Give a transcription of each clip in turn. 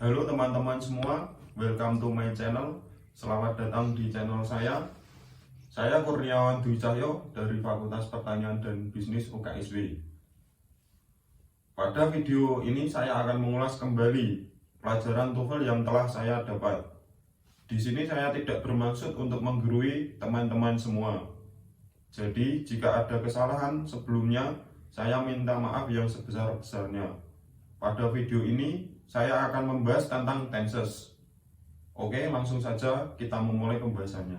Halo teman-teman semua, welcome to my channel. Selamat datang di channel saya. Saya Kurniawan Dwi Cahyo dari Fakultas Pertanian dan Bisnis UKSW. Pada video ini saya akan mengulas kembali pelajaran TOEFL yang telah saya dapat. Di sini saya tidak bermaksud untuk menggurui teman-teman semua. Jadi jika ada kesalahan sebelumnya, saya minta maaf yang sebesar-besarnya. Pada video ini saya akan membahas tentang tenses. Oke, langsung saja kita memulai pembahasannya.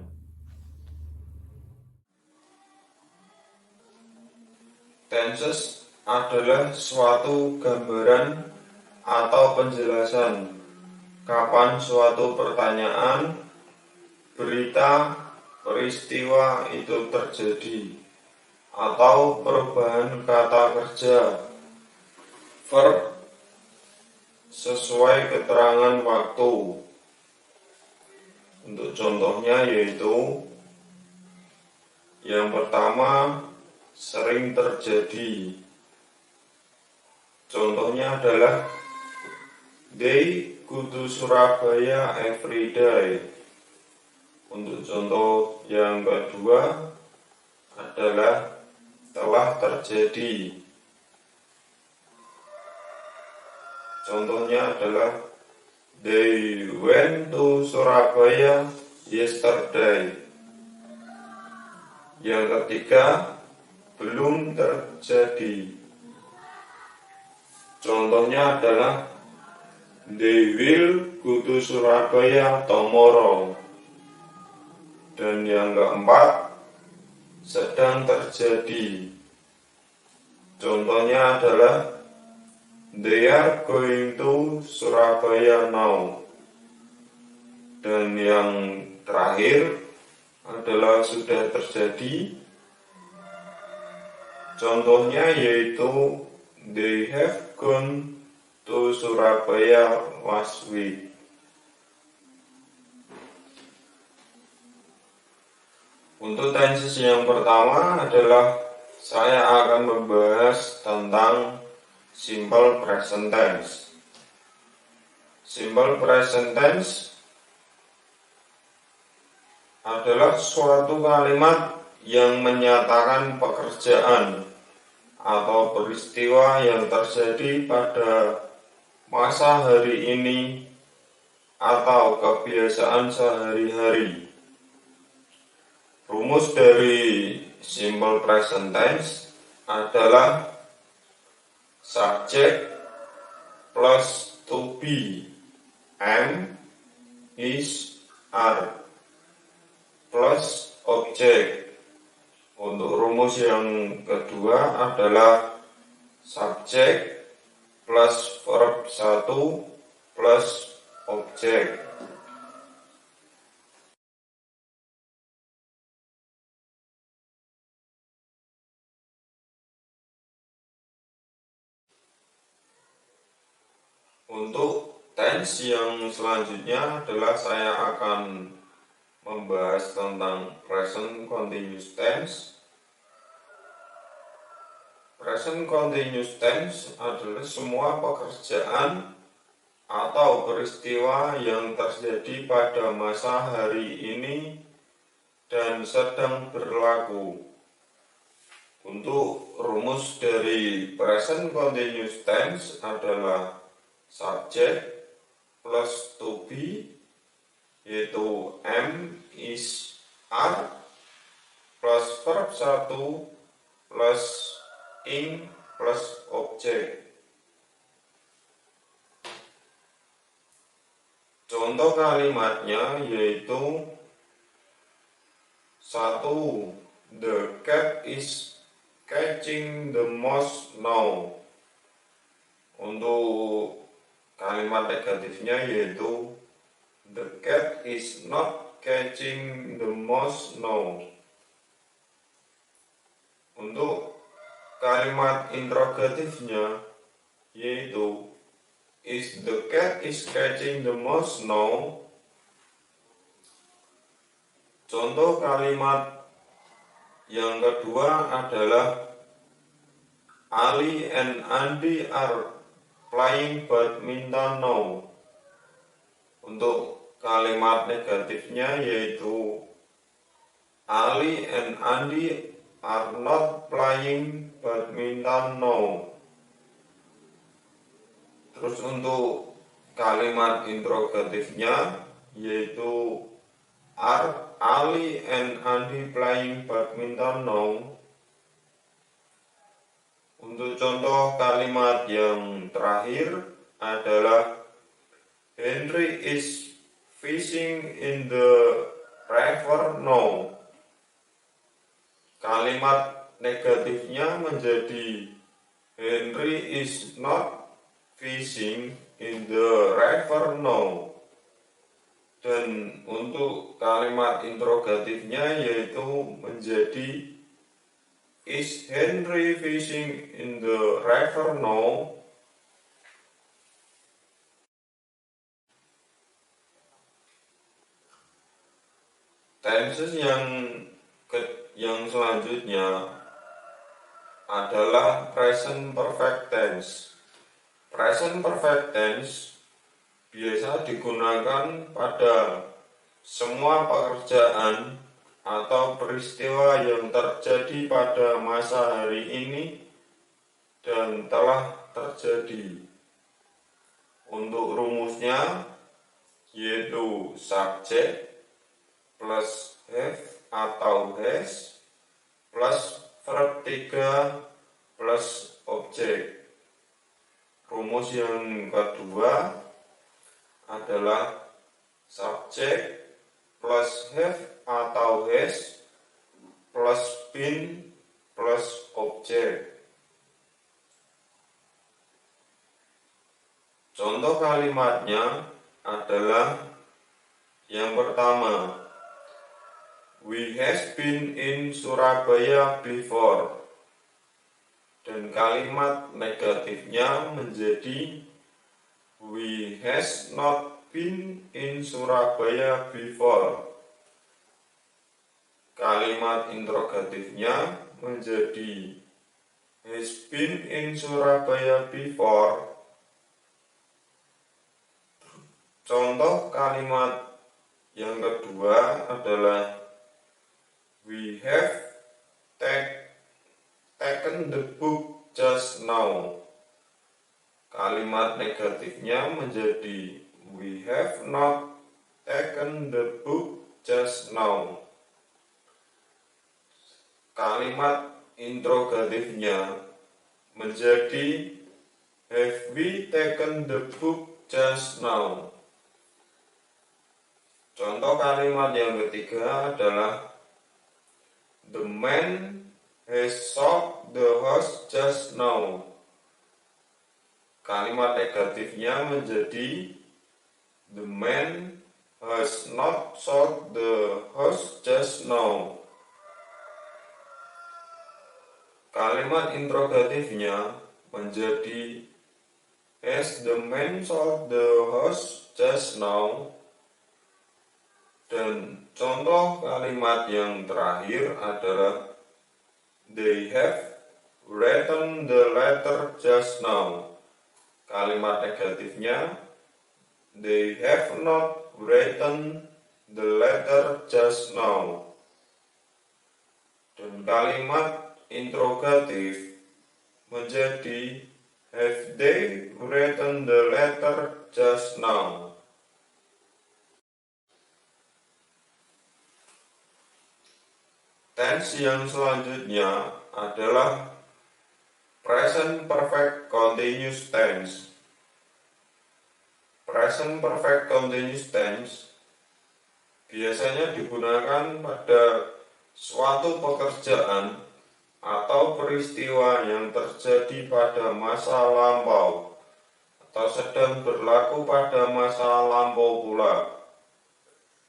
Tenses adalah suatu gambaran atau penjelasan kapan suatu pertanyaan, berita, peristiwa itu terjadi, atau perubahan kata kerja, verb, sesuai keterangan waktu. Untuk contohnya yaitu yang pertama, sering terjadi. Contohnya adalah they go to Surabaya every day. Untuk contoh yang kedua adalah telah terjadi. Contohnya adalah they went to Surabaya yesterday. Yang ketiga, belum terjadi. Contohnya adalah they will go to Surabaya tomorrow. Dan yang keempat, sedang terjadi. Contohnya adalah they are going to Surabaya now. Dan yang terakhir adalah sudah terjadi. Contohnya yaitu they have gone to Surabaya last week. Untuk tenses yang pertama adalah saya akan membahas tentang simple present tense. Simple present tense adalah suatu kalimat yang menyatakan pekerjaan atau peristiwa yang terjadi pada masa hari ini atau kebiasaan sehari-hari. Rumus dari simple present tense adalah subject plus to be, am, is, are, plus object. Untuk rumus yang kedua adalah subject plus verb 1 plus object. Untuk tense yang selanjutnya adalah saya akan membahas tentang present continuous tense. Present continuous tense adalah semua pekerjaan atau peristiwa yang terjadi pada masa hari ini dan sedang berlaku. Untuk rumus dari present continuous tense adalah subject plus to be, yaitu am, is, are, plus verb 1 plus in plus object. Contoh kalimatnya yaitu 1. The cat is catching the mouse now. Untuk kalimat negatifnya yaitu the cat is not catching the mouse now. Untuk kalimat interrogatifnya yaitu is the cat is catching the mouse now. Contoh kalimat yang kedua adalah Ali and Andy are playing badminton now. Untuk kalimat negatifnya yaitu Ali and Andy are not playing badminton now. Terus untuk kalimat interrogatifnya yaitu Are Ali and Andy playing badminton now? Untuk contoh kalimat yang terakhir adalah Henry is fishing in the river now. Kalimat negatifnya menjadi Henry is not fishing in the river now. Dan untuk kalimat interrogatifnya yaitu menjadi Is Henry fishing in the river now? Tenses yang selanjutnya adalah present perfect tense. Present perfect tense biasa digunakan pada semua pekerjaan atau peristiwa yang terjadi pada masa hari ini dan telah terjadi. Untuk rumusnya yaitu subject plus have atau has plus verb 3 plus objek. Rumus yang kedua adalah subject plus have atau has plus been plus objek. Contoh kalimatnya adalah yang pertama, We has been in Surabaya before. Dan kalimat negatifnya menjadi We has not been in Surabaya before. Kalimat interrogatifnya menjadi Has been in Surabaya before. Contoh kalimat yang kedua adalah We have taken the book just now. Kalimat negatifnya menjadi We have not taken the book just now. Kalimat interrogatifnya menjadi Have we taken the book just now? Contoh kalimat yang ketiga adalah The man has sold the house just now. Kalimat negatifnya menjadi The man has not sold the house just now. Kalimat interrogatifnya menjadi Has the man sold the house just now? Dan contoh kalimat yang terakhir adalah They have written the letter just now. Kalimat negatifnya They have not written the letter just now. Dan kalimat interrogatif menjadi Have they written the letter just now? Tense yang selanjutnya adalah present perfect continuous tense. Present perfect continuous tense biasanya digunakan pada suatu pekerjaan atau peristiwa yang terjadi pada masa lampau atau sedang berlaku pada masa lampau pula.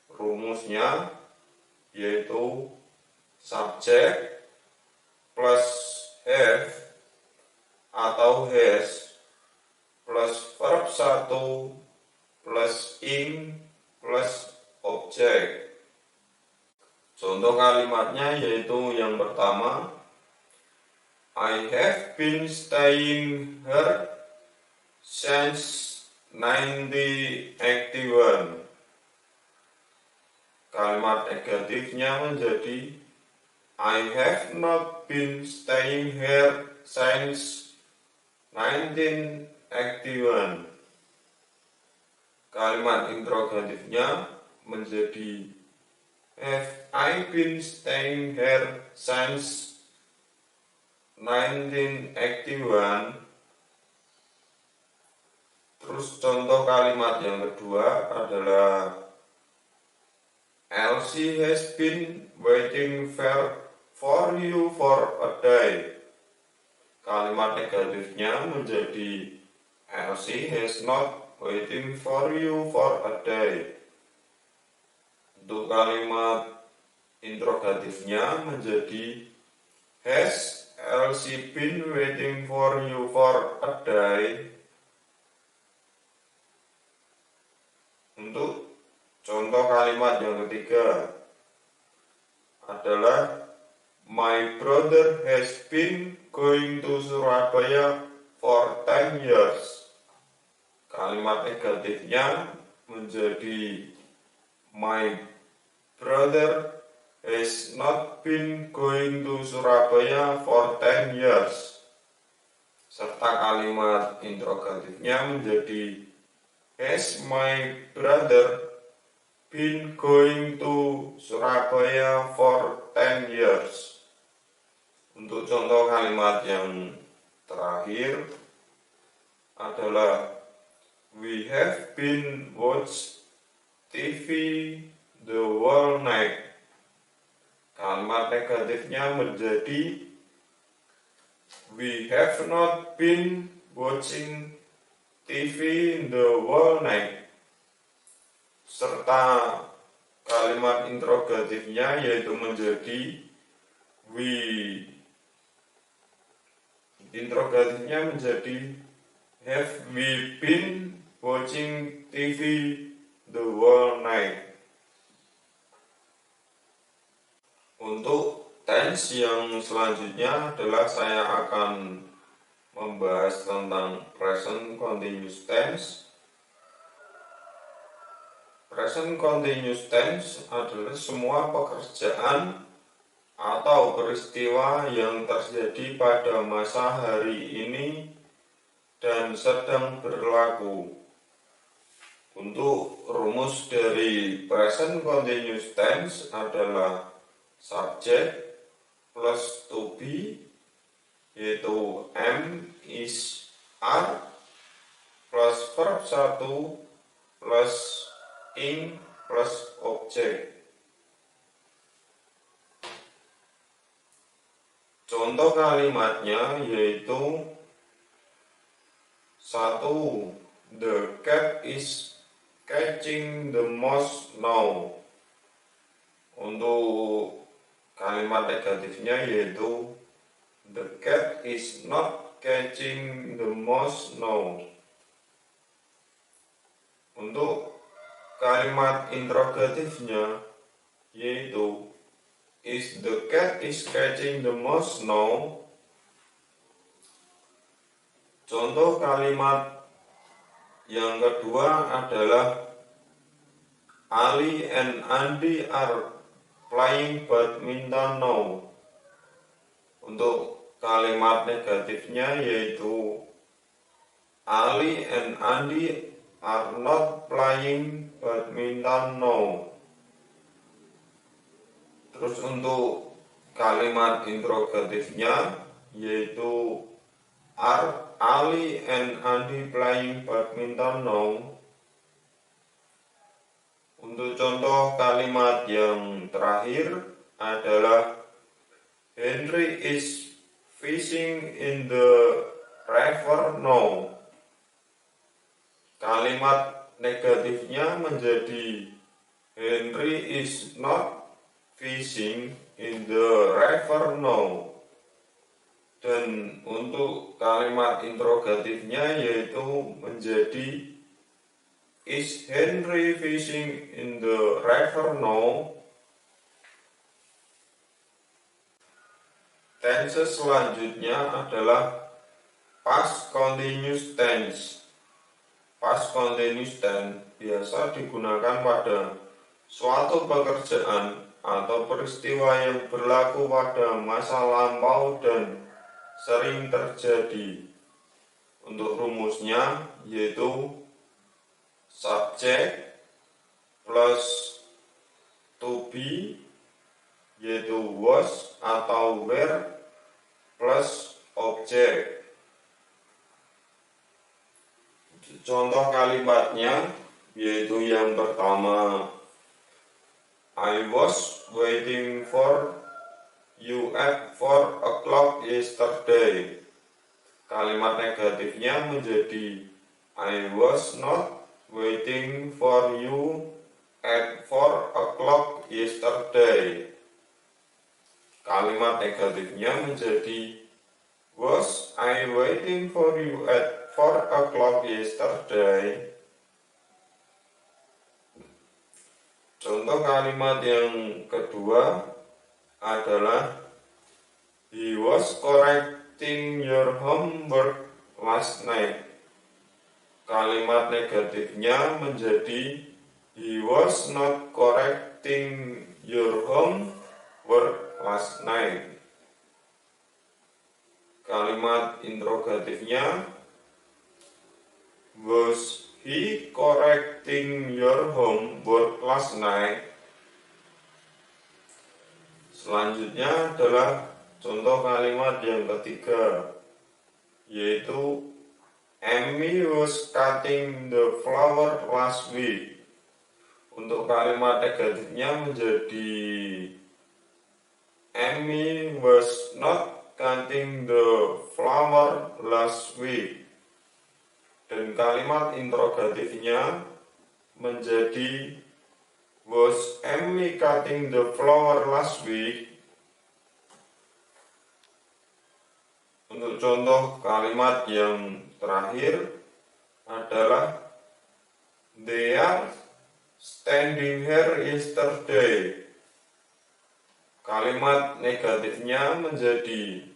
Rumusnya yaitu subject plus have atau has plus verb 1 plus in plus objek. Contoh kalimatnya yaitu yang pertama I have been staying here since 1981. Kalimat negatifnya menjadi I have not been staying here since 1981. Kalimat interrogatifnya menjadi have I been staying here since 1981. Terus contoh kalimat yang kedua adalah Elsie has been waiting for you for a day. Kalimat negatifnya menjadi Elsie has not waiting for you for a day. Untuk kalimat interrogatifnya menjadi has Elsie been waiting for you for a day? Untuk contoh kalimat yang ketiga adalah my brother has been going to Surabaya for 10 years. Kalimat negatifnya menjadi my brother has not been going to Surabaya for 10 years. Serta kalimat interrogatifnya menjadi has my brother been going to Surabaya for 10 years. Untuk contoh kalimat yang terakhir adalah we have been watch TV the whole night. Kalimat negatifnya menjadi we have not been watching TV the whole night. Serta kalimat interrogatifnya yaitu menjadi interrogatifnya menjadi have we been watching TV the whole night. Untuk tense yang selanjutnya adalah saya akan membahas tentang present continuous tense. Present continuous tense adalah semua pekerjaan atau peristiwa yang terjadi pada masa hari ini dan sedang berlaku. Untuk rumus dari present continuous tense adalah subject plus to be, yaitu am, is, are, plus verb 1, plus ing, plus objek. Contoh kalimatnya yaitu 1. The cat is catching the mouse now. Untuk kalimat negatifnya yaitu the cat is not catching the mouse now. Untuk kalimat interrogatifnya yaitu is the cat is catching the mouse now. Contoh kalimat yang kedua adalah Ali and Andy are playing badminton now. Untuk kalimat negatifnya yaitu Ali and Andy are not playing badminton now. Terus untuk kalimat interrogatifnya yaitu are Ali and Andy playing badminton now. Untuk contoh kalimat yang terakhir adalah Henry is fishing in the river now. Kalimat negatifnya menjadi Henry is not fishing in the river now. Dan untuk kalimat interrogatifnya yaitu menjadi is Henry fishing in the river now? Tense selanjutnya adalah past continuous tense. Past continuous tense biasa digunakan pada suatu pekerjaan atau peristiwa yang berlaku pada masa lampau dan sering terjadi. Untuk rumusnya yaitu subject plus to be yaitu was atau were plus object. Contoh kalimatnya yaitu yang pertama, I was waiting for you at 4 o'clock yesterday. Kalimat negatifnya menjadi I was not waiting for you at 4 o'clock yesterday. Kalimat negatifnya menjadi was I waiting for you at 4 o'clock yesterday. Contoh kalimat yang kedua adalah he was correcting your homework last night. Kalimat negatifnya menjadi he was not correcting your homework last night. Kalimat interrogatifnya was he correcting your homework last night? Selanjutnya adalah contoh kalimat yang ketiga, yaitu Amy was cutting the flower last week. Untuk kalimat negatifnya menjadi Amy was not cutting the flower last week. Dan kalimat interrogatifnya menjadi was Amy cutting the flower last week? Untuk contoh kalimat yang terakhir adalah they are standing here yesterday. Kalimat negatifnya menjadi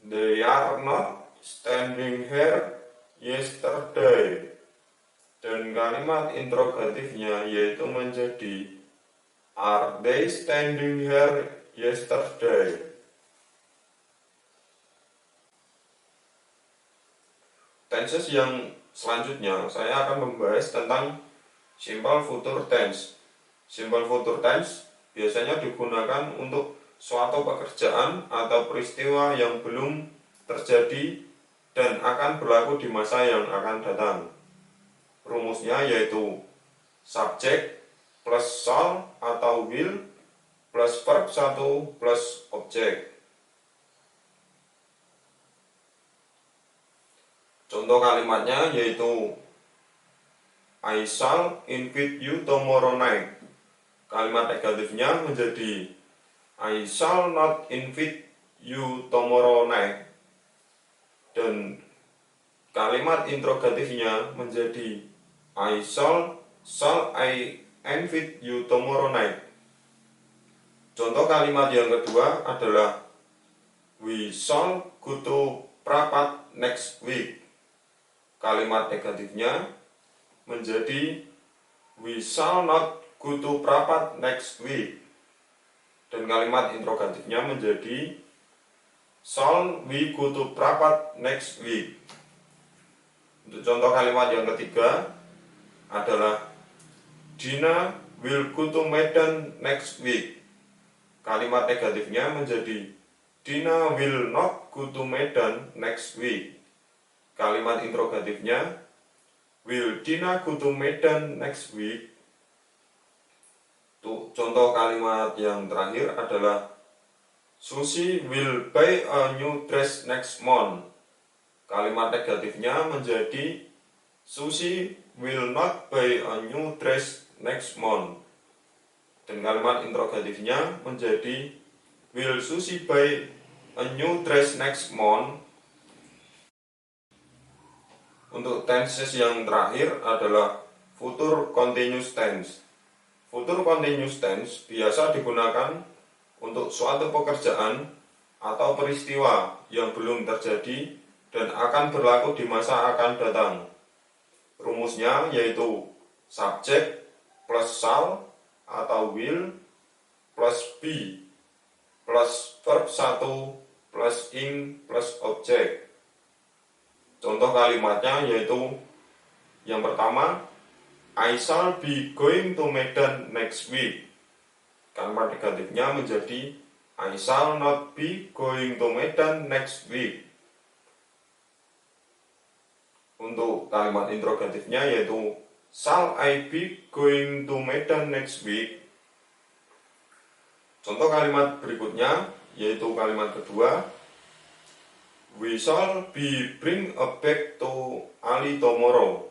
they are not standing here yesterday. Dan kalimat interrogatifnya yaitu menjadi are they standing here yesterday? Tenses yang selanjutnya saya akan membahas tentang simple future tense. Simple future tense biasanya digunakan untuk suatu pekerjaan atau peristiwa yang belum terjadi dan akan berlaku di masa yang akan datang. Rumusnya yaitu subject plus shall atau will plus verb 1 plus object. Contoh kalimatnya yaitu I shall invite you tomorrow night. Kalimat negatifnya menjadi I shall not invite you tomorrow night. Dan kalimat interrogatifnya menjadi I shall I invite you tomorrow night. Contoh kalimat yang kedua adalah we shall go to Prapat next week. Kalimat negatifnya menjadi we shall not go to Prapat next week. Dan kalimat interrogatifnya menjadi shall we go to Prapat next week. Untuk contoh kalimat yang ketiga adalah Dina will go to Medan next week. Kalimat negatifnya menjadi Dina will not go to Medan next week. Kalimat interrogatifnya will Dina go to Medan next week. Contoh kalimat yang terakhir adalah Susie will buy a new dress next month. Kalimat negatifnya menjadi Susie will not buy a new dress next month. Dan kalimat interrogatifnya menjadi will Susie buy a new dress next month? Untuk tenses yang terakhir adalah future continuous tense. Future continuous tense biasa digunakan untuk suatu pekerjaan atau peristiwa yang belum terjadi dan akan berlaku di masa akan datang. Rumusnya yaitu subjek plus shall atau will plus be plus verb 1 plus ing plus objek. Contoh kalimatnya yaitu yang pertama, I shall be going to Medan next week. Kalimat negatifnya menjadi I shall not be going to Medan next week. Untuk kalimat interrogatifnya yaitu shall I be going to Medan next week? Contoh kalimat berikutnya yaitu kalimat kedua, we shall be bring a bag to Ali tomorrow.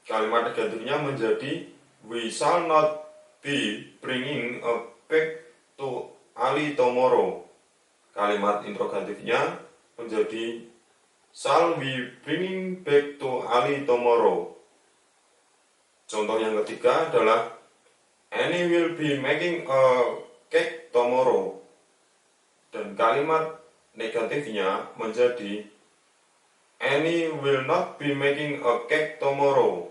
Kalimat negatifnya menjadi we shall not be bringing a bag to Ali tomorrow. Kalimat interrogatifnya menjadi shall we bringing back to Ali tomorrow? Contoh yang ketiga adalah Annie will be making a cake tomorrow. Dan kalimat negatifnya menjadi Annie will not be making a cake tomorrow.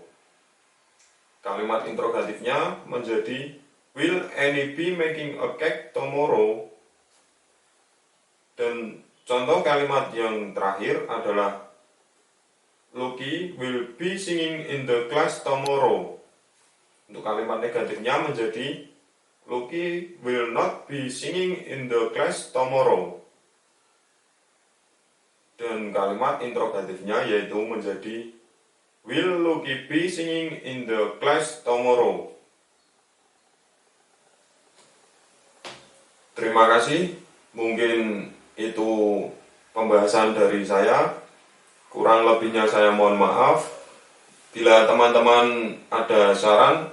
Kalimat interrogatifnya menjadi will Annie be making a cake tomorrow? Dan contoh kalimat yang terakhir adalah Lucky will be singing in the class tomorrow. Untuk kalimat negatifnya menjadi Lucky will not be singing in the class tomorrow. Dan kalimat interrogatifnya yaitu menjadi will Lucky be singing in the class tomorrow. Terima kasih. Mungkin itu pembahasan dari saya. Kurang lebihnya saya mohon maaf. Bila teman-teman ada saran,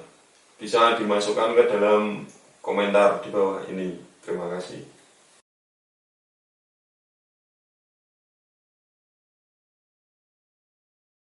bisa dimasukkan ke dalam komentar di bawah ini. Terima kasih.